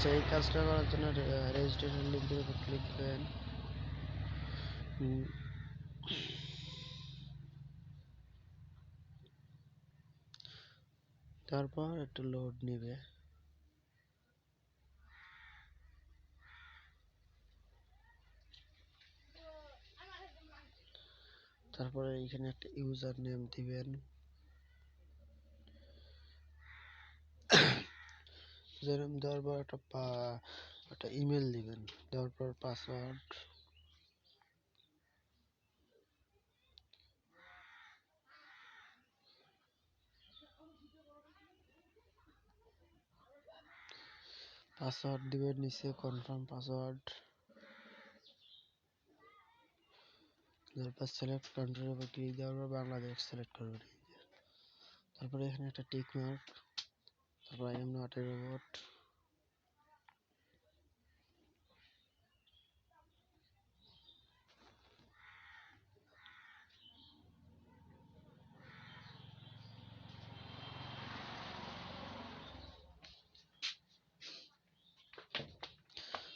আচ্ছা, এই কাজটা করার জন্য রেজিস্ট্রেশন লিঙ্কের উপর ক্লিক দেবেন। তারপর একটু লোড নেবে। তারপরে এখানে একটা ইউজার নেম দিবেন। ইউজার নেম দেওয়ার পর একটা ইমেল দিবেন, দেওয়ার পর পাসওয়ার্ড। পাসওয়ার্ড দিবেন, নিচে কনফার্ম পাসওয়ার্ড। তারপর সিলেক্ট কান্ট্রির উপর ক্লিক দেওয়ার পর বাংলাদেশ সিলেক্ট করবেন। তারপরে এখানে একটা টিক মার্ক, তারপর I am not a robot.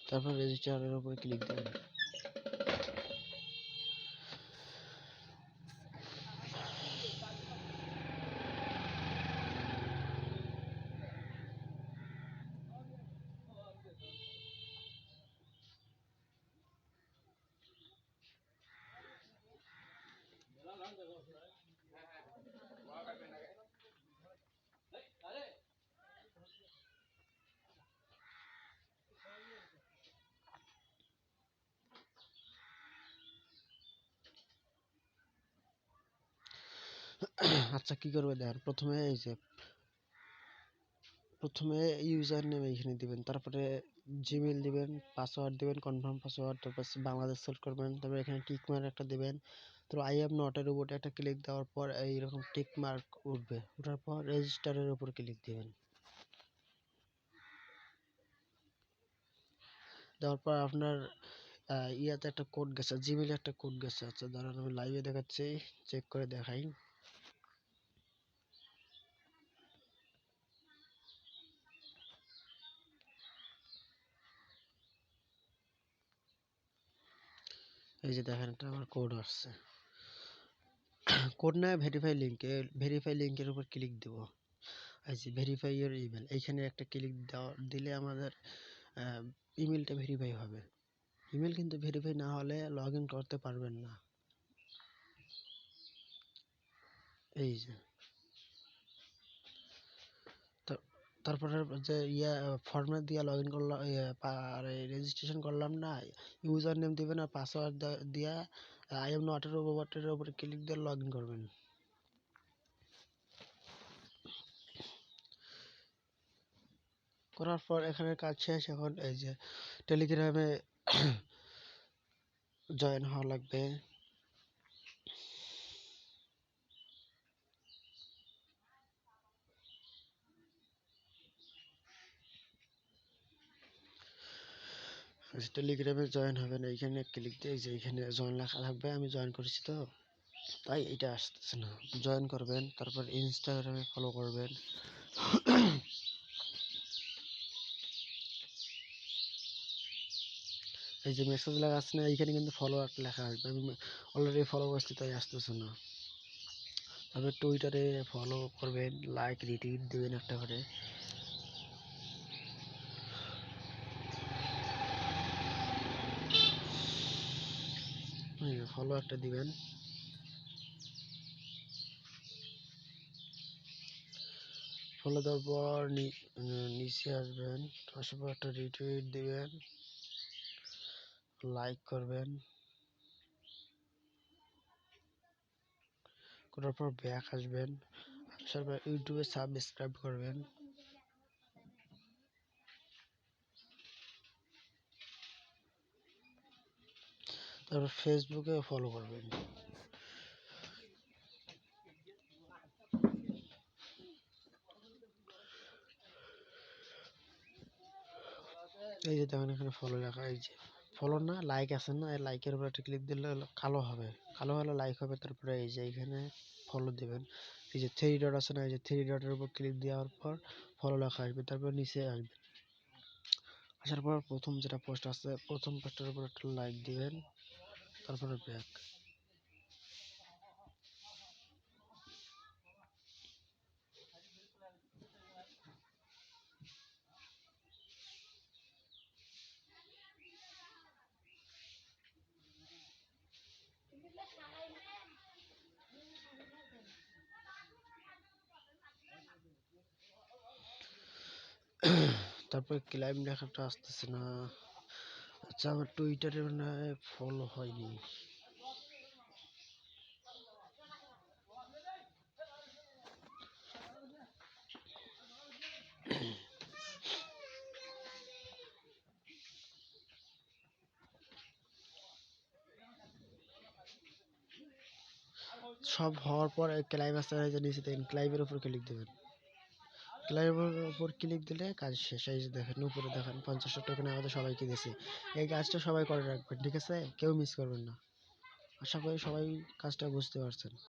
তারপর রেজিস্টারের উপর ক্লিক দেবেন। আচ্ছা, কি করবে দেখেন। প্রথমে ইউজার নেম এইখানে দিবেন, তারপরে জিমেল দিবেন, পাসওয়ার্ড দিবেন, কনফার্ম পাসওয়ার্ড, তারপর বাংলাদেশ সিলেক্ট করবেন, তারপর এখানে টিক মার্ক একটা দিবেন। তো আই এম নট এর উপর একটা ক্লিক দেওয়ার পর এইরকম টিক মার্ক উঠবে, ওঠার পর রেজিস্টারের উপর ক্লিক দিবেন। দেওয়ার পর আপনার ইয়াতে একটা কোড গেছে, জিমেলে একটা কোড গেছে। আচ্ছা দাঁড়ান, আমি লাইভে দেখাচ্ছি, চেক করে দেখাই। এই যে দেখেন, এটা আমার কোড আসছে। কোড না, ভেরিফাই লিঙ্কের উপর ক্লিক দেব। এই যে ভেরিফাই ইওর ইমেল, এইখানে একটা ক্লিক দিলে আমাদের ইমেলটা ভেরিফাই হবে। ইমেল কিন্তু ভেরিফাই না হলে লগ ইন করতে পারবেন না। এই যে তারপরে যে ফর্মে দিয়ে লগ ইন করলাম, রেজিস্ট্রেশন করলাম না, ইউজার নেম দিবেন আর পাসওয়ার্ড দিয়া আই এম নট এর রোবটের উপরে ক্লিক দিয়ে লগ ইন করবেন। করার পর এখানে কাজ শেষ। এখন এই যে টেলিগ্রামে জয়েন হওয়া লাগবে। টেলিগ্রামে জয়েন হবেন, এইখানে ক্লিক দিয়ে যে এখানে জয়েন লেখা থাকবে। আমি জয়েন করেছি তো, তাই এটা আসতেছে না। জয়েন করবেন, তারপর ইনস্টাগ্রামে ফলো করবেন। এই যে মেসেজ লেখা আছে না, এইখানে কিন্তু ফলো একটা লেখা আসবে। আমি অলরেডি ফলো করছি, তাই আসতেছে না। তারপর টুইটারে ফলো করবেন, লাইক রিটুইট দেবেন একটা করে। ফলো একটা দিবেন। ফলো দেওয়ার পর নিচে আসবেন, আসার পর একটা রিটুইট দিবেন, লাইক করবেন, করার পর ব্যাক আসবেন, আসার পর ইউটিউবে সাবস্ক্রাইব করবেন। তারপর ফেসবুকে ফলো করবেন। এই যে দেখেন এখানে ফলো লেখা, এই যে ফলো না, লাইক আছে না, এই লাইকের উপর একটা ক্লিক দিলে কালো হবে, কালো হলে লাইক হবে। তারপরে এই যে এখানে ফলো দিবেন। এই যে থ্রি ডট আছে না, এই যে থ্রি ডটের উপর ক্লিক দেওয়ার পর ফলো লেখা আসবে, তারপর নিচে আসবে, আসার পর প্রথম যেটা পোস্ট আছে প্রথম পোস্টের উপর একটা লাইক দিবেন, তারপরে ব্যাক। তারপরে ক্লাইম লেখাটা আসতেছে না। আচ্ছা আমার টুইটারে মানে ফলো হয়নি। সব হওয়ার পর ক্লাইভ আসতে যে নিচে দেখেন ক্লাইভের উপর ক্লিক দেবেন। ক্লাইভের উপর ক্লিক দিলে কাজ শেষ। এই যে দেখেন উপরে দেখেন 50টা টোকেন আমাদের সবাইকে দিয়েছে। এই কাজটা সবাই করে রাখবেন, ঠিক আছে? কেউ মিস করবেন না। আশা করি সবাই কাজটা বুঝতে পারছেন।